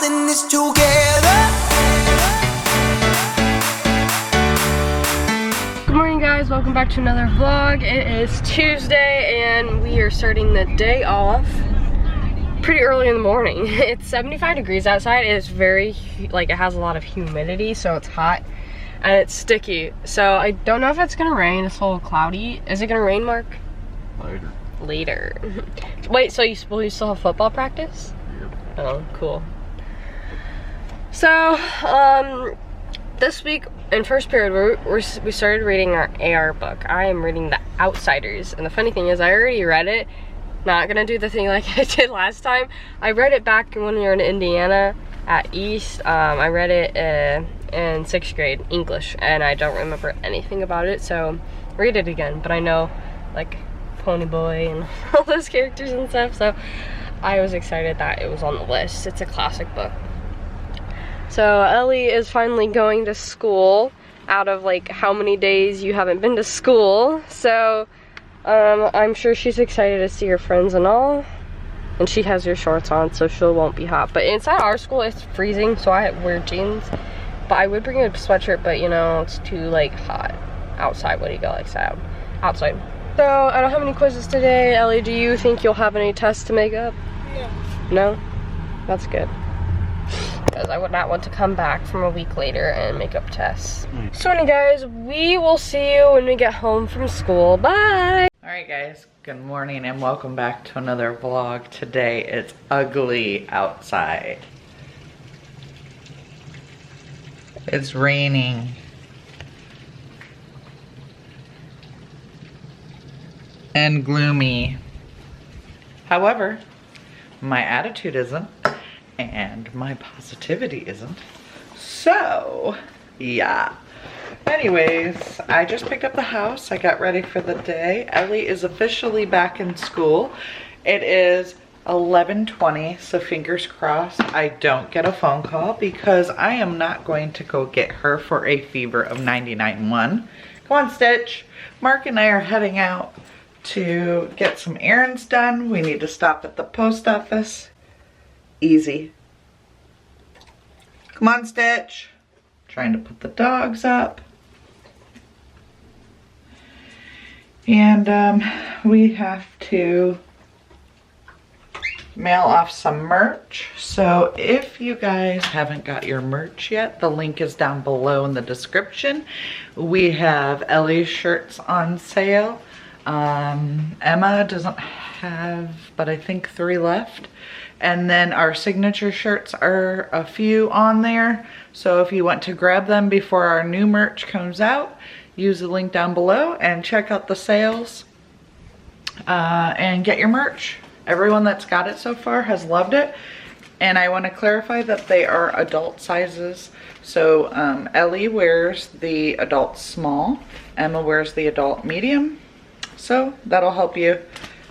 in this together. Good morning, guys. Welcome back to another vlog. It is Tuesday and we are starting the day off pretty early in the morning. It's 75 degrees outside. It is very, like, it has a lot of humidity, so it's hot and it's sticky. So I don't know if it's gonna rain. It's a little cloudy. Is it gonna rain, Mark? Later. Wait, so will you still have football practice? Yep. Oh, cool. So, this week in first period, we started reading our AR book. I am reading The Outsiders, and the funny thing is I already read it. Not gonna do the thing like I did last time. I read it back when we were in Indiana at East. I read it in 6th grade, English, and I don't remember anything about it, so read it again. But I know, like, Pony Boy and all those characters and stuff, so I was excited that it was on the list. It's a classic book. So Ellie is finally going to school out of, like, how many days you haven't been to school. So I'm sure she's excited to see her friends and all. And she has her shorts on, so she won't be hot. But inside our school, it's freezing, so I wear jeans. But I would bring a sweatshirt, but you know, it's too, like, hot outside. What do you go like that? Outside. So I don't have any quizzes today. Ellie, do you think you'll have any tests to make up? No. No? That's good. Because I would not want to come back from a week later and make up tests. So anyway, guys, we will see you when we get home from school. Bye! Alright guys, good morning and welcome back to another vlog. Today it's ugly outside. It's raining. And gloomy. However, my attitude isn't, and my positivity isn't. So, yeah. Anyways, I just picked up the house. I got ready for the day. Ellie is officially back in school. It is 11:20, so fingers crossed I don't get a phone call because I am not going to go get her for a fever of 99.1. Come on, Stitch. Mark and I are heading out to get some errands done. We need to stop at the post office. Easy. Come on, Stitch. Trying to put the dogs up. And we have to mail off some merch. So if you guys haven't got your merch yet, the link is down below in the description. We have Ellie's shirts on sale. Emma doesn't have, but I think 3 left. And then our signature shirts are a few on there. So if you want to grab them before our new merch comes out, use the link down below and check out the sales and get your merch. Everyone that's got it so far has loved it. And I want to clarify that they are adult sizes. So Ellie wears the adult small, Emma wears the adult medium. So that'll help you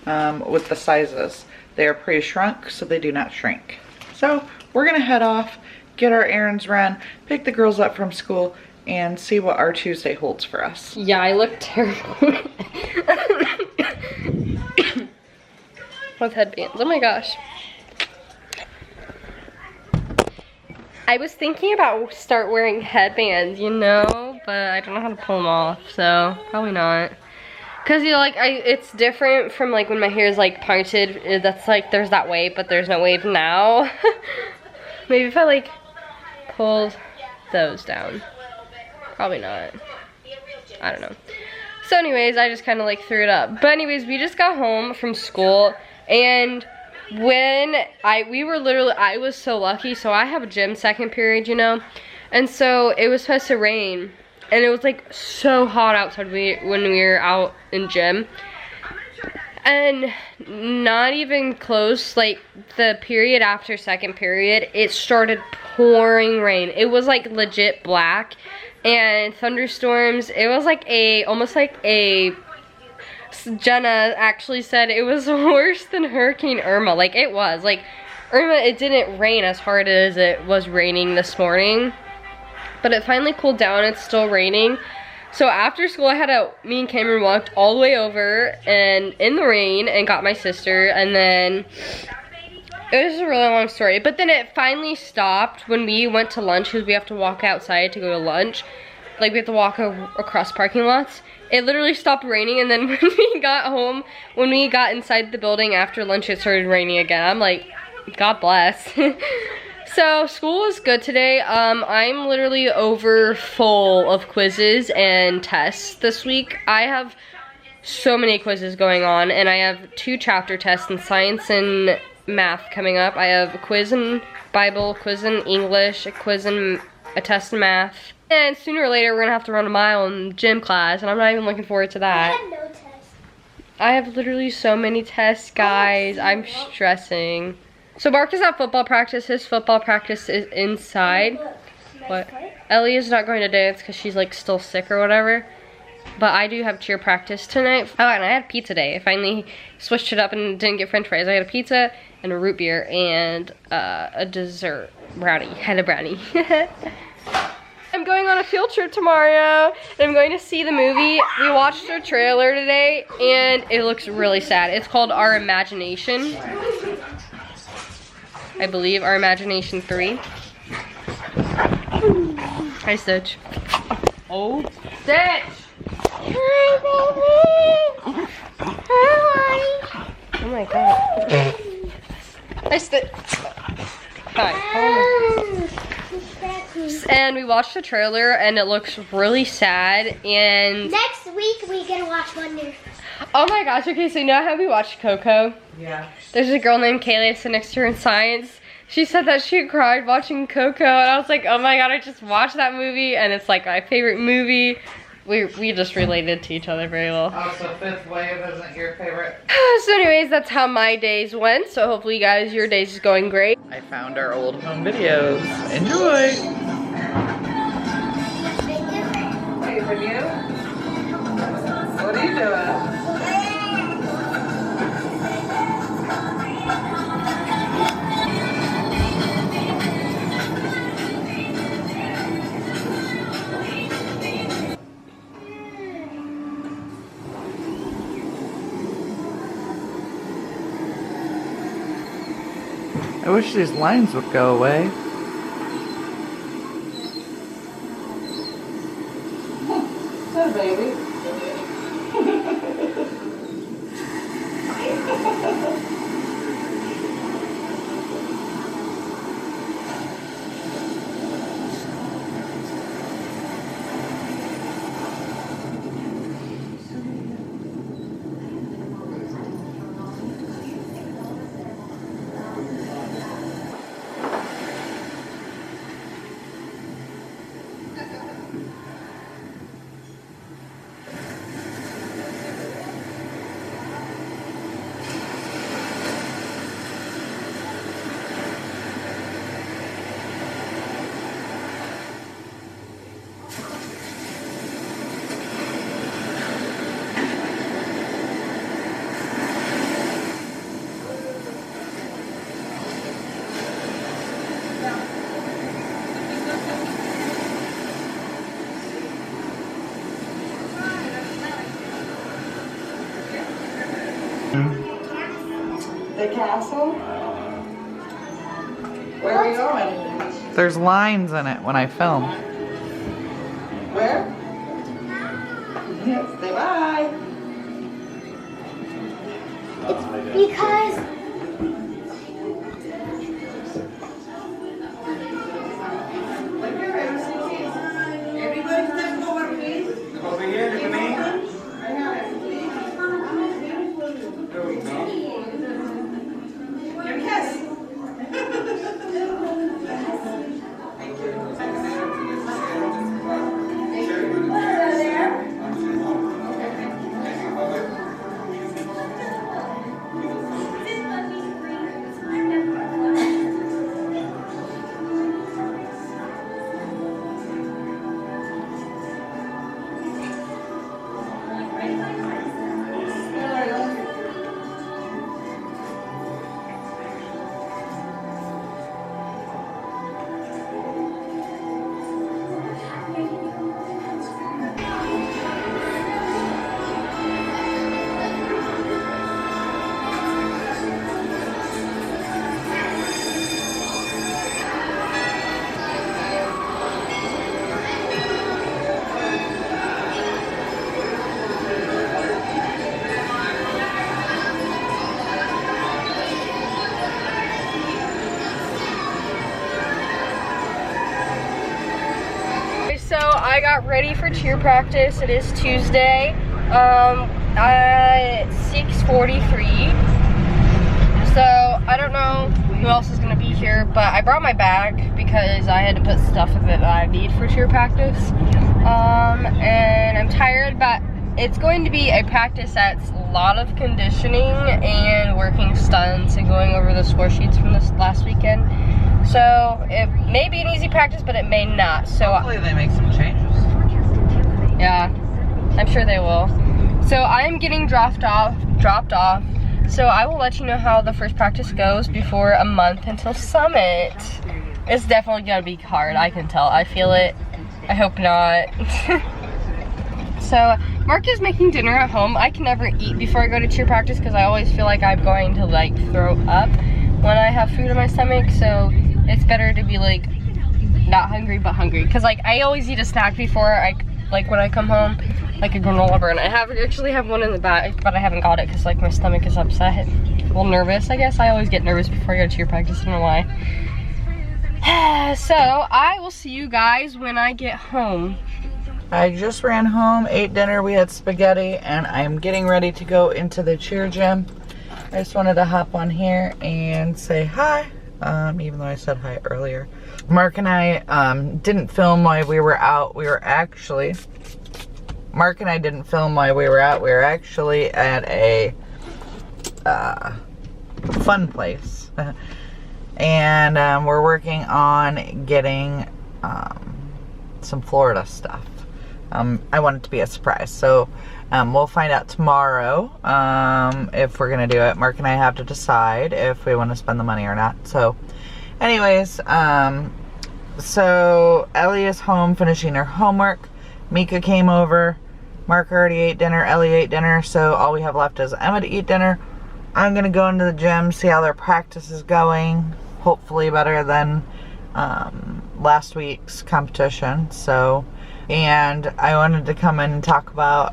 with the sizes. They are pre-shrunk, so they do not shrink. So we're gonna head off, get our errands run, pick the girls up from school, and see what our Tuesday holds for us. Yeah, I look terrible. With headbands. Oh my gosh. I was thinking about start wearing headbands, you know, but I don't know how to pull them off, so probably not. Cause you know, like, it's different from like when my hair is like parted. That's like there's that wave, but there's no wave now. Maybe if I like pulled those down. Probably not. I don't know. So anyways, I just kind of like threw it up. But anyways, we just got home from school, and when I was so lucky. So I have a gym 2nd period, you know, and so it was supposed to rain. And it was like so hot outside when we were out in gym. And not even close, like the period after 2nd period, it started pouring rain. It was like legit black and thunderstorms. It was like almost like a, Jenna actually said it was worse than Hurricane Irma. Like it was, like Irma, it didn't rain as hard as it was raining this morning. But it finally cooled down. It's still raining. So after school, me and Cameron walked all the way over and in the rain and got my sister. And then It was a really long story, but then it finally stopped when we went to lunch because we have to walk outside to go to lunch. Like we have to walk across parking lots. It literally stopped raining, and then when we got home, when we got inside the building after lunch, it started raining again. I'm like, God bless. So school was good today. I'm literally over full of quizzes and tests this week. I have so many quizzes going on, and I have 2 chapter tests in science and math coming up. I have a quiz in Bible, quiz in English, a test in math. And sooner or later, we're gonna have to run a mile in gym class, and I'm not even looking forward to that. I have no test. I have literally so many tests, guys. I'm stressing. So Mark is at football practice. His football practice is inside. What? Ellie is not going to dance because she's like still sick or whatever. But I do have cheer practice tonight. Oh, and I had pizza day. I finally switched it up and didn't get french fries. I had a pizza and a root beer and a dessert brownie. Had a brownie. I'm going on a field trip tomorrow, and I'm going to see the movie. We watched a trailer today, and it looks really sad. It's called Our Imagination. I believe Our Imagination 3. Hi, Stitch. Oh, Stitch! Hi, baby. Hi. Oh my god. Hi, Stitch. Hi. And we watched the trailer, and it looks really sad, and Next week we gonna watch Wonder. oh my gosh, okay, so you know how we watched Coco? Yeah. There's a girl named Kaylee sitting next to her in science. She said that she cried watching Coco, and I was like, oh my god, I just watched that movie, and it's like my favorite movie. We just related to each other very well. Oh, so Fifth Wave isn't your favorite? So anyways, that's how my days went, so hopefully you guys, your days is going great. I found our old home videos. Enjoy! Hey, for you? What are you doing? I wish these lines would go away. Hey, baby. The castle? Where are we going? There's lines in it when I film. Where? Say bye. It's because Over here, look at me. I got ready for cheer practice. It is Tuesday at 6:43. So I don't know who else is gonna be here, but I brought my bag because I had to put stuff in it that I need for cheer practice. And I'm tired, but it's going to be a practice that's a lot of conditioning and working stunts and going over the score sheets from this last weekend. So it may be an easy practice, but it may not. So hopefully they make some changes. Yeah, I'm sure they will. So I'm getting dropped off. So I will let you know how the first practice goes before a month until Summit. It's definitely gonna be hard, I can tell. I feel it. I hope not. So Mark is making dinner at home. I can never eat before I go to cheer practice because I always feel like I'm going to like throw up when I have food in my stomach. So it's better to be like not hungry but hungry. Cause like I always eat a snack before when I come home, like a granola bar. And I actually have one in the back, but I haven't got it because like my stomach is upset. A little nervous, I guess. I always get nervous before I go to cheer practice, I don't know why. So I will see you guys when I get home. I just ran home, ate dinner, we had spaghetti, and I'm getting ready to go into the cheer gym. I just wanted to hop on here and say hi, even though I said hi earlier. Mark and I didn't film while we were out. Mark and I didn't film while we were out. We were actually at a fun place. And we're working on getting some Florida stuff. I want it to be a surprise, so we'll find out tomorrow if we're gonna do it. Mark and I have to decide if we want to spend the money or not. So anyways, so Ellie is home finishing her homework. Mika came over. Mark already ate dinner. Ellie ate dinner, so all we have left is Emma to eat dinner. I'm gonna go into the gym, see how their practice is going. Hopefully better than last week's competition. So, and I wanted to come in and talk about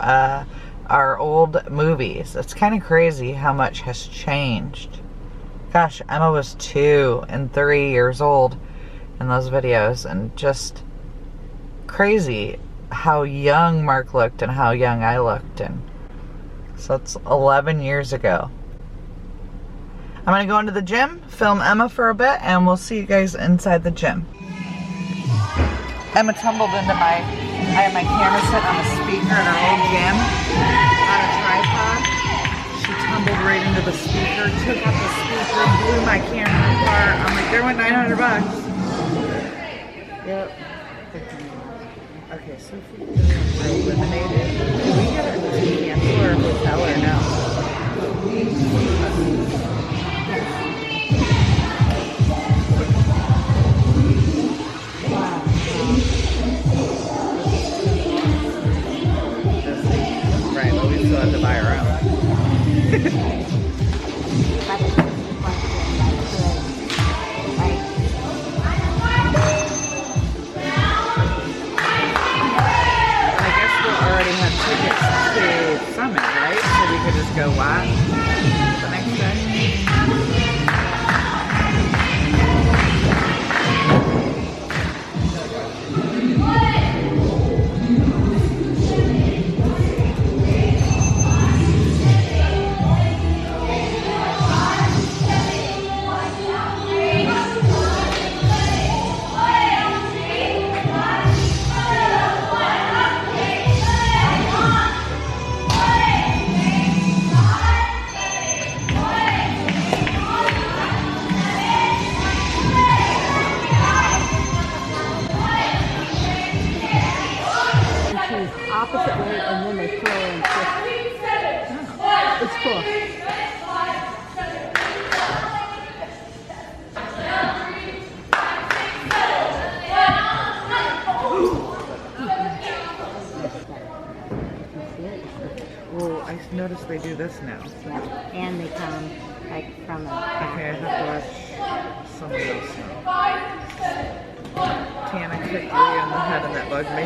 our old movies. It's kind of crazy how much has changed. Gosh, Emma was 2 and 3 years old in those videos, and just crazy how young Mark looked and how young I looked. And so it's 11 years ago. I'm gonna go into the gym, film Emma for a bit, and we'll see you guys inside the gym. Emma tumbled into I had my camera set on a speaker in our old gym on a tripod. She tumbled right into the speaker, took out the speaker, blew my camera apart. I'm like, there went $900. Yep. Okay, so if we are eliminated, do we get a cancel or a hotel or no? Right, but we still have to buy our own. I guess we'll already have tickets to Summit, right? So we could just go watch the next day. Opposite way, and then they throw in twist. Oh, it's cool. Well, I noticed they do this now. Yeah, and they come like from a Okay, I have to watch somebody else now. Tana kicked Lee in the head and that bugged me.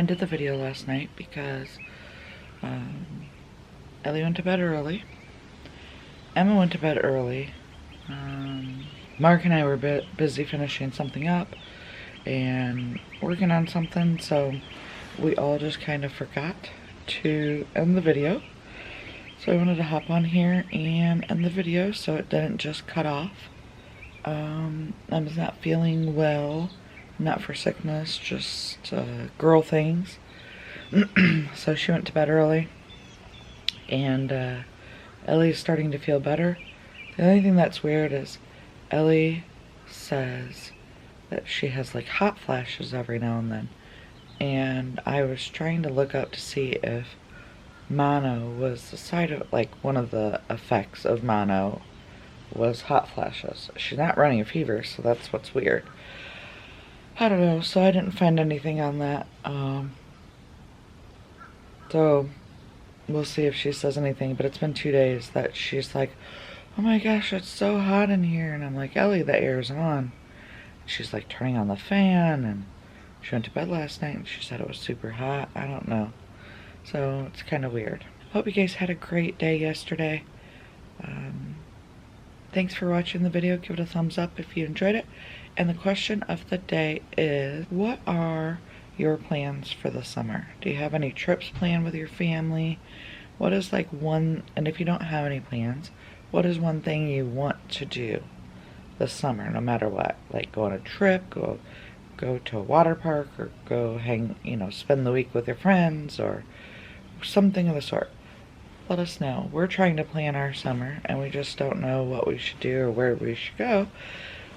ended the video last night because Ellie went to bed early. Emma went to bed early. Mark and I were busy finishing something up and working on something, so we all just kind of forgot to end the video. So I wanted to hop on here and end the video so it didn't just cut off. Emma's not feeling well, not for sickness, just girl things. So she went to bed early, and Ellie's starting to feel better. The only thing that's weird is Ellie says that she has like hot flashes every now and then. And I was trying to look up to see if mono was the side of, like, one of the effects of mono was hot flashes. She's not running a fever, so that's what's weird. I don't know, so I didn't find anything on that. So we'll see if she says anything, but it's been 2 days that she's like, oh my gosh, it's so hot in here. And I'm like, Ellie, the air's on. She's like turning on the fan, and she went to bed last night and she said it was super hot. I don't know. So it's kind of weird. Hope you guys had a great day yesterday. Thanks for watching the video. Give it a thumbs up if you enjoyed it. And the question of the day is, what are your plans for the summer? Do you have any trips planned with your family? What is like one, and if you don't have any plans, what is one thing you want to do this summer, no matter what? Like go on a trip, go to a water park, or go hang, spend the week with your friends, or something of the sort. Let us know. We're trying to plan our summer, and we just don't know what we should do or where we should go.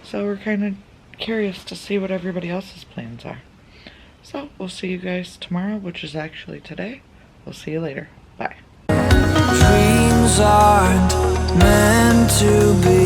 So we're kind of curious to see what everybody else's plans are. So we'll see you guys tomorrow, which is actually today. We'll see you later. Bye. Dreams aren't meant to be